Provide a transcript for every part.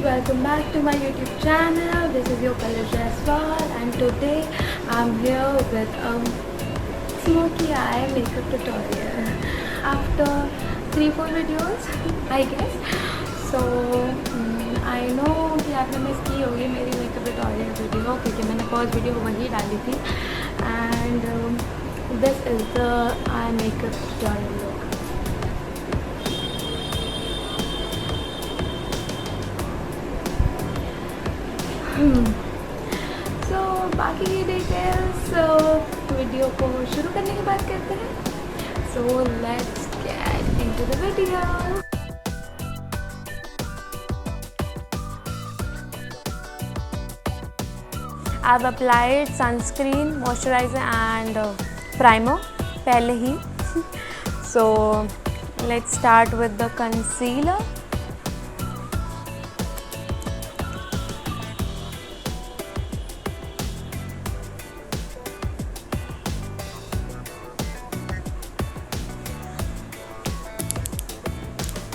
welcome back to my YouTube channel. This is your Color Jaiswal and today I'm here with a smoky eye makeup tutorial after 3-4 videos I guess. So I know कि आपने miss की होगी मेरी makeup tutorial video क्योंकि मैंने first video वही डाली थी and this is the eye makeup tutorial look. So बाकी की डिटेल्स वीडियो को शुरू करने की बात करते हैं. So let's get into the video. I've applied sunscreen, moisturizer and primer पहले ही. So let's start with the concealer.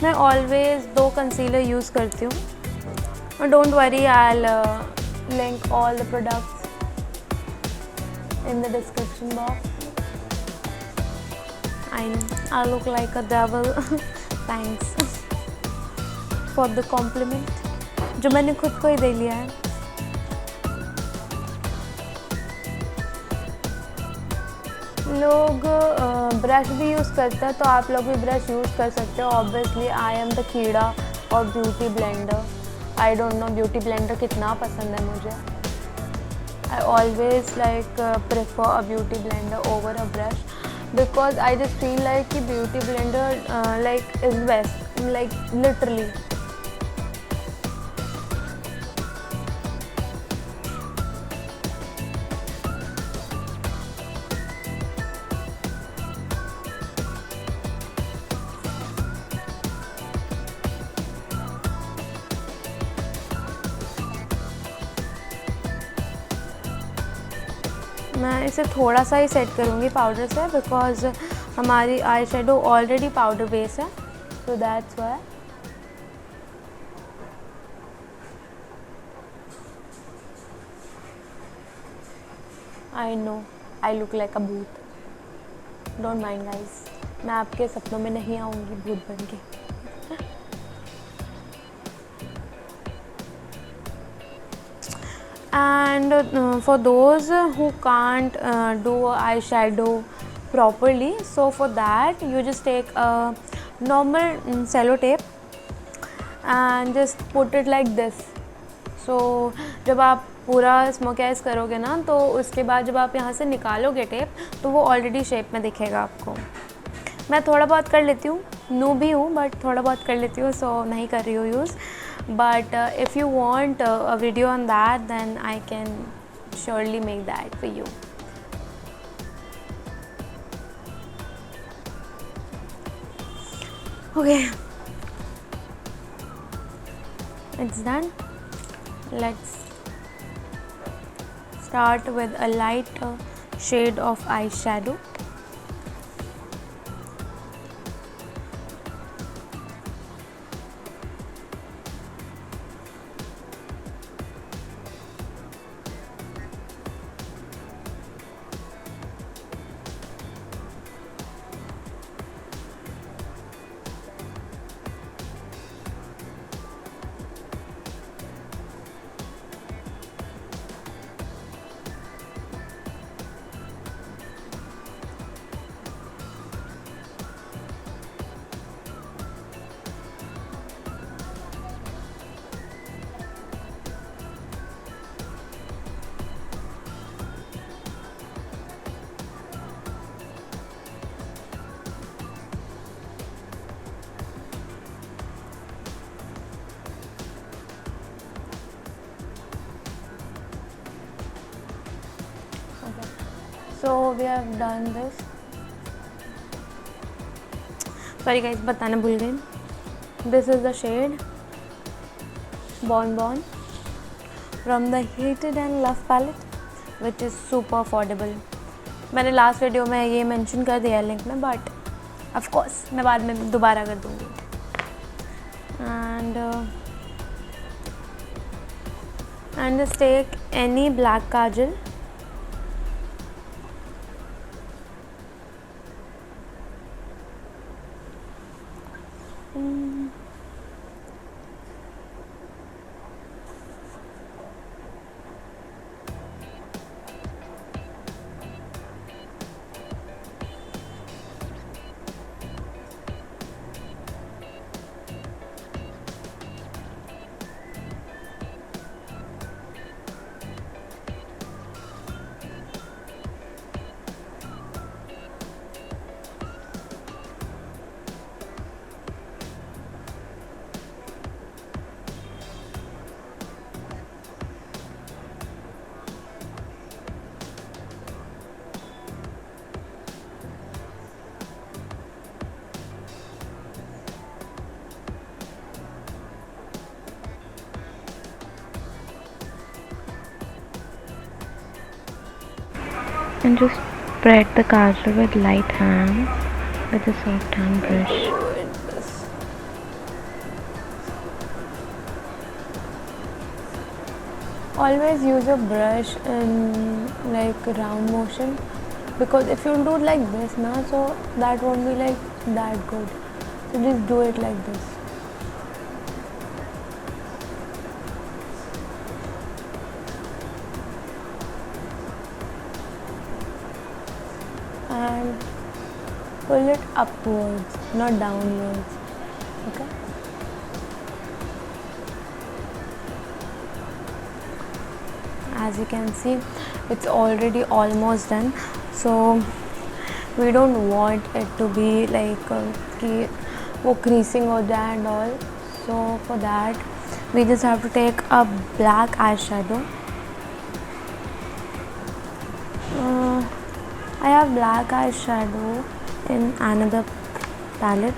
मैं ऑलवेज़ 2 कंसीलर यूज़ करती हूँ और don't worry I link all the products in the description box. I look like a devil. Thanks for the compliment जो मैंने खुद को ही दे लिया है. लोग ब्रश भी यूज़ करते हैं तो आप लोग भी ब्रश यूज़ कर सकते हो. ऑब्वियसली आई एम द कीड़ा और beauty blender. I don't know beauty blender कितना पसंद है मुझे. I always like prefer a beauty blender over a brush because I just feel like कि beauty blender like is best like literally. मैं इसे थोड़ा सा ही सेट करूँगी पाउडर से बिकॉज हमारी eye shadow already powder base है. So that's why. I know I look like a भूत. Don't mind guys. मैं आपके सपनों में नहीं आऊँगी भूत बन के. And for those who can't do eyeshadow properly, so for that you just take a normal cello tape and just put it like this. So जब आप पूरा स्मोकी आइज करोगे ना तो उसके बाद जब आप यहाँ से निकालोगे टेप तो वो ऑलरेडी शेप में दिखेगा आपको. मैं थोड़ा बहुत कर लेती हूँ, न्यू भी हूँ बट थोड़ा बहुत कर लेती हूँ सो नहीं कर रही हूँ use. But if you want a video on that then I can surely make that for you. Okay, it's done. Let's start with a light shade of eyeshadow. So we have done this. Sorry guys, बताना भूल गई. This is the shade Bon Bon from the Heated and Love palette which is super affordable. मैंने last video में ये mention कर दिया है link में बट ऑफ कोर्स मैं बाद में दोबारा कर दूँगी. And and just take any black kajal. And just spread the kajal with light hand with a soft hand brush. Always use your brush in like round motion, because if you do it like this now, so that won't be like that good. So just do it like this. And pull it upwards, not downwards. Okay. As you can see, it's already almost done. So we don't want it to be like कि वो creasing हो जाए and all. So for that, we just have to take a black eyeshadow. I have black eyeshadow in another palette.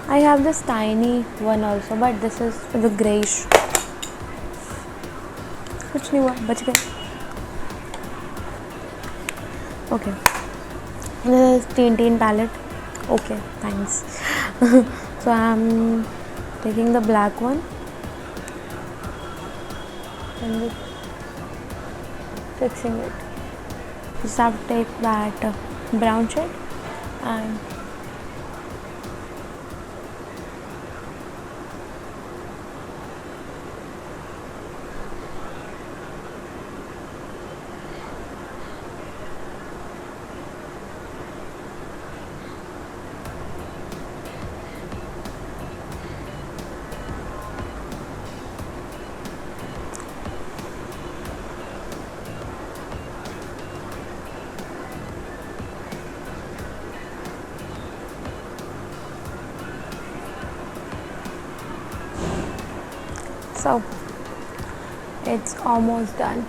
I have this tiny one also, but this is the greyish. कुछ नहीं हुआ, बच गए. Okay. This is teen palette. Okay, thanks. So I'm taking the black one and just fixing it. Just have to take that brown shade and so it's almost done.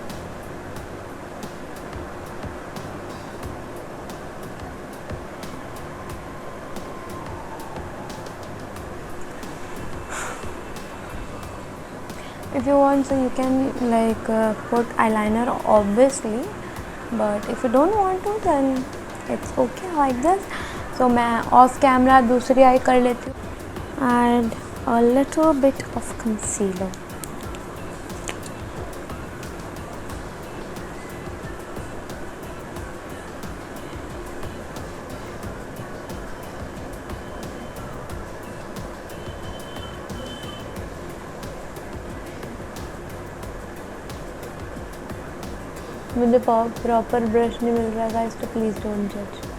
If you want, so you can like put eyeliner obviously, but if you don't want to, then it's okay like this. So मैं off camera दूसरी eye कर लेती हूँ. Add a little bit of concealer. मुझे proper brush नहीं मिल रहा है guys, तो प्लीज़ डोंट जज.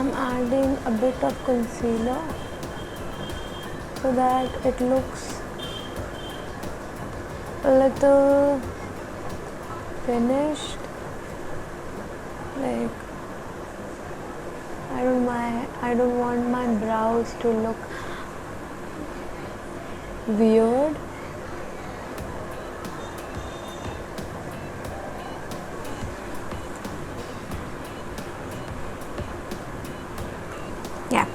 I'm adding a bit of concealer so that it looks a little finished. Like I don't want my brows to look weird. Yeah,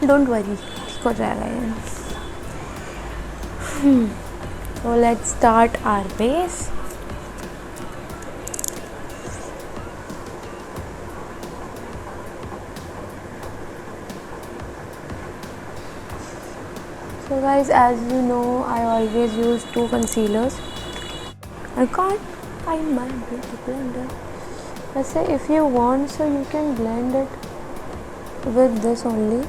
don't worry, ठीक हो जाएगा ये. So let's start our base. So guys, as you know, I always use 2 concealers. I can't find my beauty blender. Let's say if you want, so you can blend it with this only.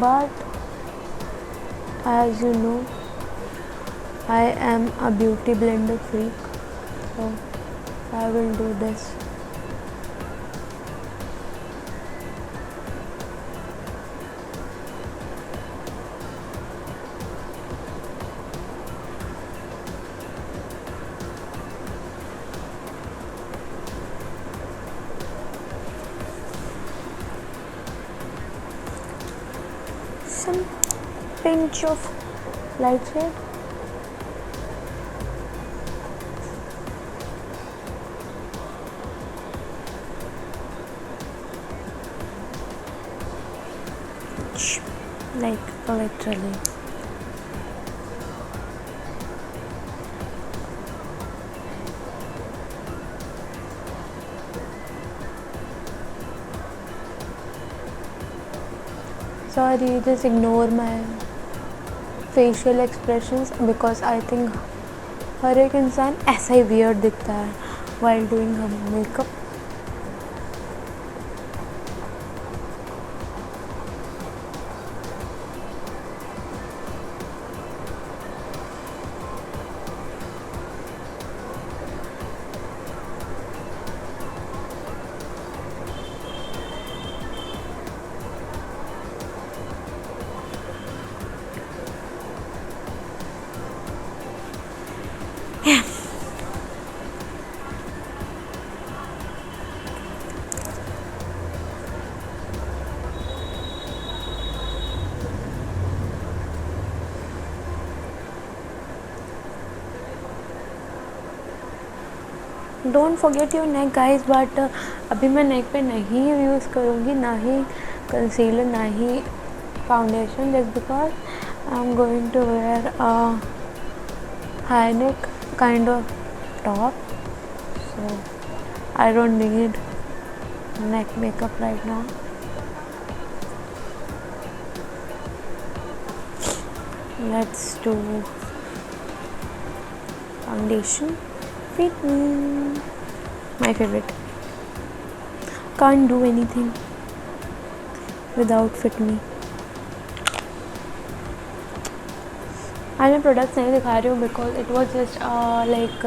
But as you know, I am a beauty blender freak, so I will do this. Some pinch of light shade. Like literally. Sorry, just ignore my facial expressions because I think हर एक इंसान ऐसा ही weird दिखता है while doing her makeup. Don't forget your neck guys. But अभी मैं नेक पे नहीं use करूँगी, ना ही कंसीलर ना ही foundation, just because I am going to wear a high neck kind of top, so I don't need neck makeup right now. Let's do foundation. Fit Me, my favorite. Can't do anything without Fit Me. आज मैं products नहीं दिखा रही हूँ because it was just like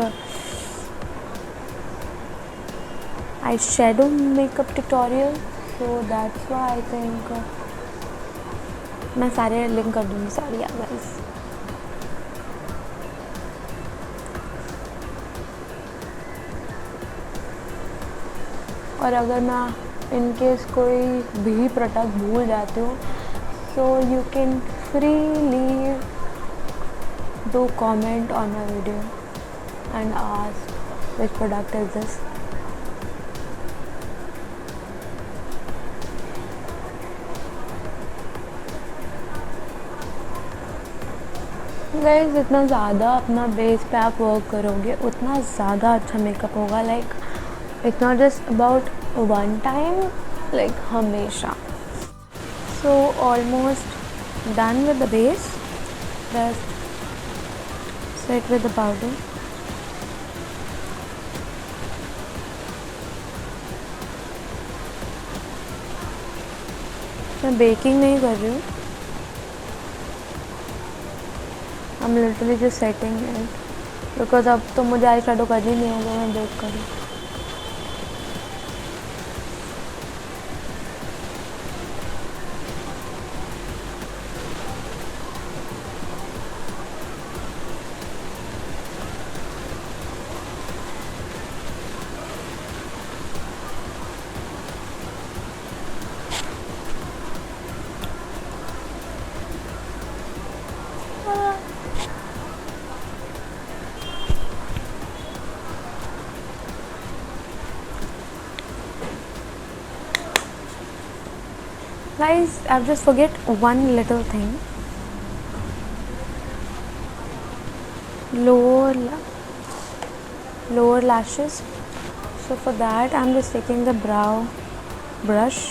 eye shadow makeup tutorial, so that's why I think मैं सारे link कर दूँगी सारी गाइस. और अगर मैं इन केस कोई भी प्रोडक्ट भूल जाती हूँ, so you can freely do comment on my video and ask which product is this. Guys, जितना ज़्यादा अपना बेस पे आप वर्क करोगे उतना ज़्यादा अच्छा मेकअप होगा. Like it's not just about one time, like हमेशा. So almost done with the base. Just set with the powder. मैं बेकिंग नहीं कर रही हूँ, I'm literally just setting it because अब तो मुझे आई शेडो करनी नहीं होगा, मैं बेक करूँ. Guys, I've just forget one little thing. Lower lashes. So for that I'm just taking the brow brush.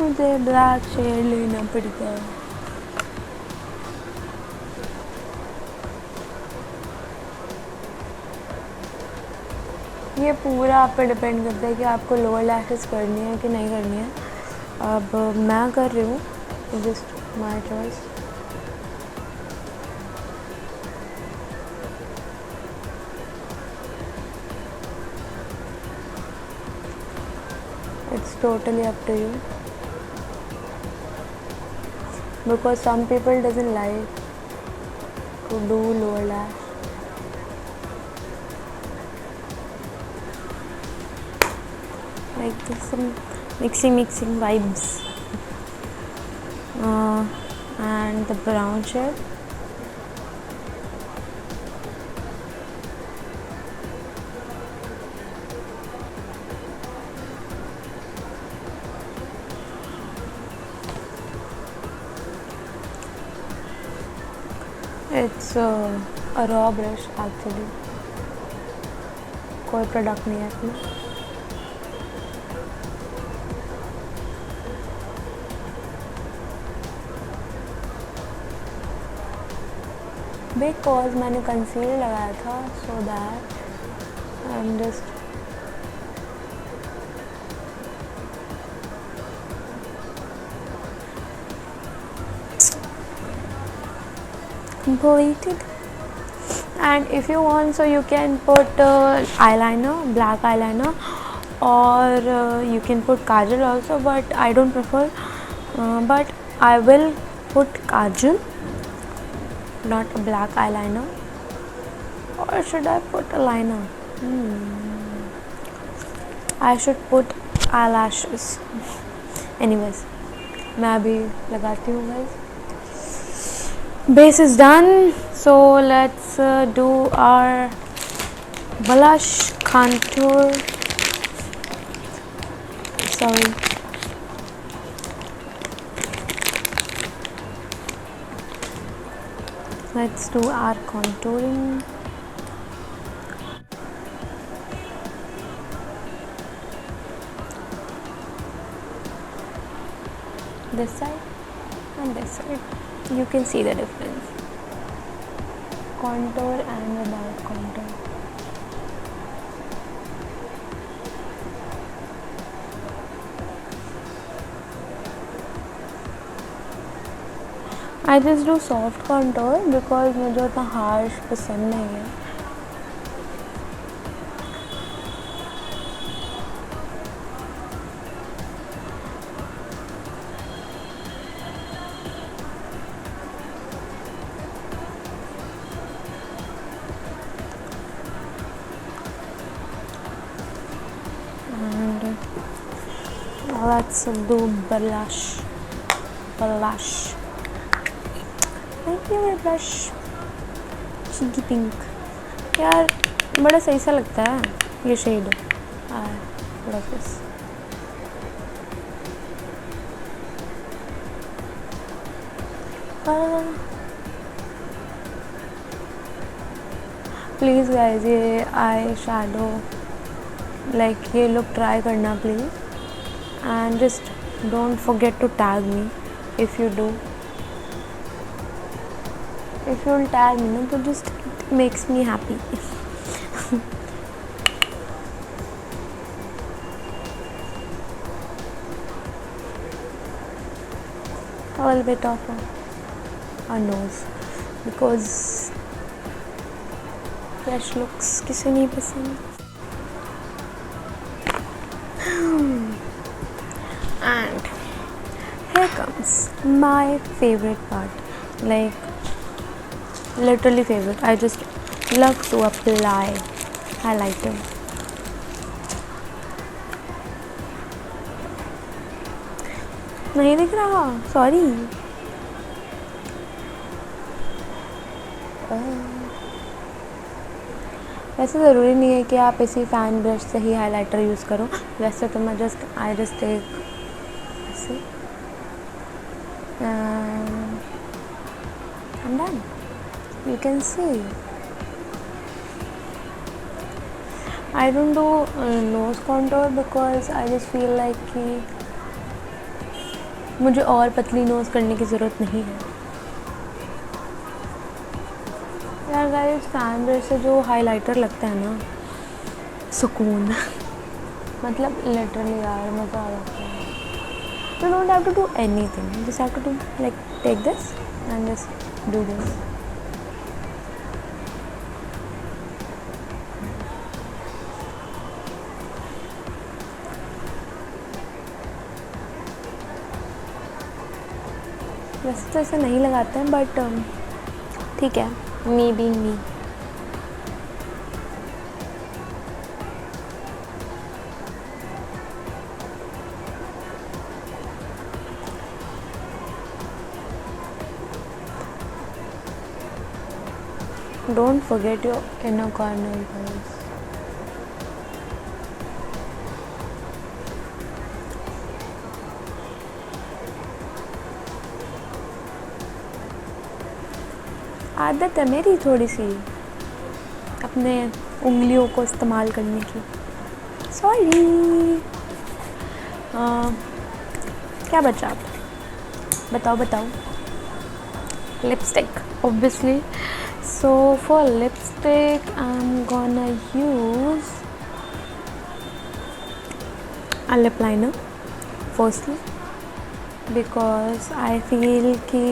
मुझे ब्लैक शेड लेना पड़ता है. ये पूरा आप पे डिपेंड करता है कि आपको लोअर लैशेस करनी है कि नहीं करनी है. अब मैं कर रही हूँ, just my choice. It's totally up to you. Because some people doesn't like to do lower lash. Like this, some mixing vibes. And the brown shade. It's a raw brush actually. कोई product नहीं है इसमें. Because मैंने concealer लगाया था, so that I am just completed. And if you want, so you can put eyeliner, black eyeliner, or you can put kajal also, but I don't prefer. But I will put kajal, not a black eyeliner. Or should I put a liner? I should put eyelashes. Anyways, मैं अभी लगाती हूँ guys. Base is done, so let's do our blush contour. Sorry. Let's do our contouring. This side and this side. You can see the difference. Contour and without contour. I just do soft contour because मुझे उतना harsh पसंद नहीं है. Let's do blush. My favorite blush, cheeky pink. यार बड़ा सही सा लगता है ये shade. Love this. Please guys ये आई शैडो लाइक ये लुक ट्राई करना please. And just don't forget to tag me if you do. If you'll tag me, no, तो just it makes me happy. A little bit of a nose because fresh looks किसे नहीं पसंद. And here comes my favorite part, like literally favorite. I just love to apply highlighter. नहीं दिख रहा, sorry. वैसे ज़रूरी नहीं है कि आप इसी फ़ैन ब्रश से ही हाइलाइटर यूज़ करो. वैसे तो मैं आई जस्ट टेक ऐसे I'm done. You can see. I don't do nose contour because I just feel like कि मुझे और पतली नोज़ करने की ज़रूरत नहीं है. यार गाइस, फैन ब्रश से जो हाइलाइटर लगता है ना, सुकून. मतलब लिटरली यार मज़ा आ जाता है. You don't have to do anything. You just have to do like take this and just do this. वैसे तो ऐसे नहीं लगाते हैं बट ठीक है, me being me. Don't forget your inner corner, guys. आदत है मेरी थोड़ी सी अपने उंगलियों को इस्तेमाल करने की. सॉरी. क्या बचा अब? बताओ. Lipstick obviously. So for lipstick I'm gonna use a lip liner firstly because I feel कि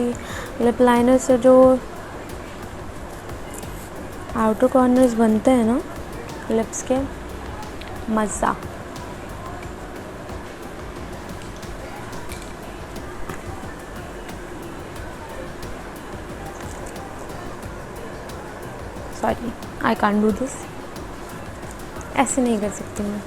lip liner से जो आउटर कॉर्नर्स बनते हैं ना लिप्स के, मज़ा. Sorry, I can't do this. ऐसे नहीं कर सकती मैं.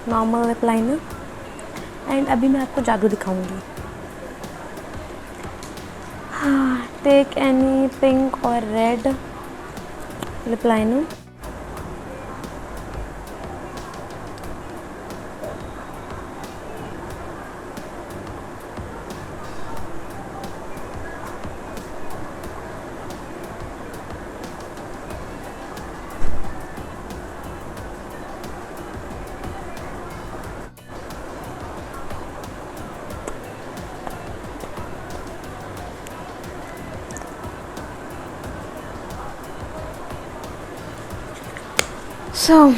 Normal lip liner. एंड अभी मैं आपको जादू दिखाऊंगी. टेक एनी पिंक और red lip liner. So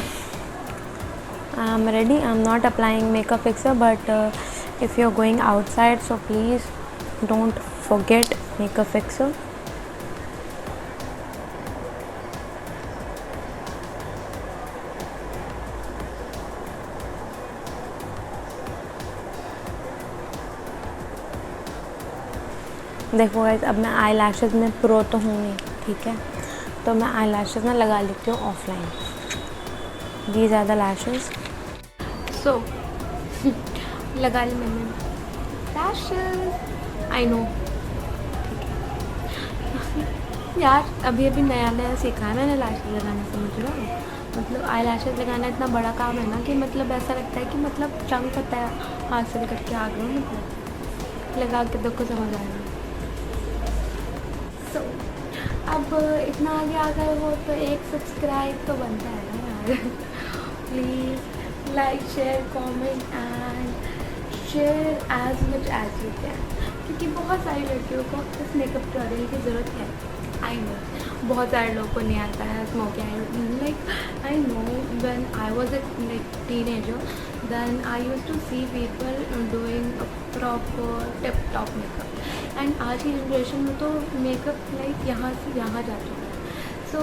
I'm ready. I'm not applying makeup fixer, but if you're going outside, so please don't forget makeup fixer. देखो गाइस, अब मैं आई लैशेज़ में प्रो तो हूँ नहीं, ठीक है, तो मैं आई लैशेज़ ना लगा लेती हूँ offline. These are the lashes. So लगा ली मैंने lashes. I know. यार अभी अभी नया नया सीखा है मैंने लैशेस लगाना, समझ रहे हो? मतलब आई लैशेस लगाना इतना बड़ा काम है ना कि मतलब ऐसा लगता है कि मतलब चंक पता है हासिल करके आ गए, मतलब लगा के देखो समझ आएगा। सो अब इतना आगे आ गए हो तो एक सब्सक्राइब तो बनता है ना यार। Please like share comment and share as much as you can, क्योंकि बहुत सारी लड़कियों को इस मेकअप ट्यूटोरियल की ज़रूरत है। आई नो बहुत सारे लोगों को नहीं आता है smoky eye, like I know when I was a like teenager then I used to see people doing proper tip top makeup, and आज की जनरेशन में तो मेकअप लाइक यहाँ से यहाँ जा चुका है। सो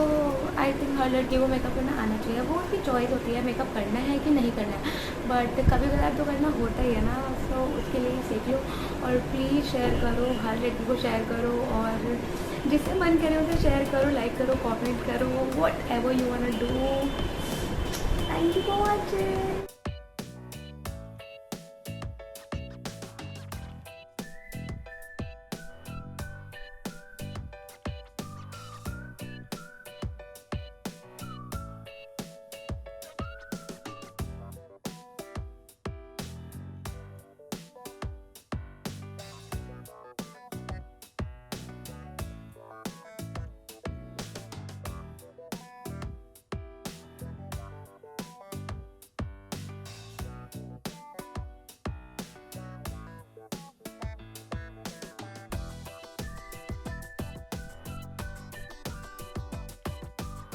आई थिंक हर लड़की को मेकअप करना आना चाहिए, वो उसकी चॉइस होती है मेकअप करना है कि नहीं करना है, बट कभी कभार तो करना होता ही है ना। सो उसके लिए सीख लो और प्लीज़ शेयर करो, हर लड़की को शेयर करो, और जिससे मन करे उसे शेयर करो, लाइक करो, कमेंट करो, whatever you want to do. Thank you for watching.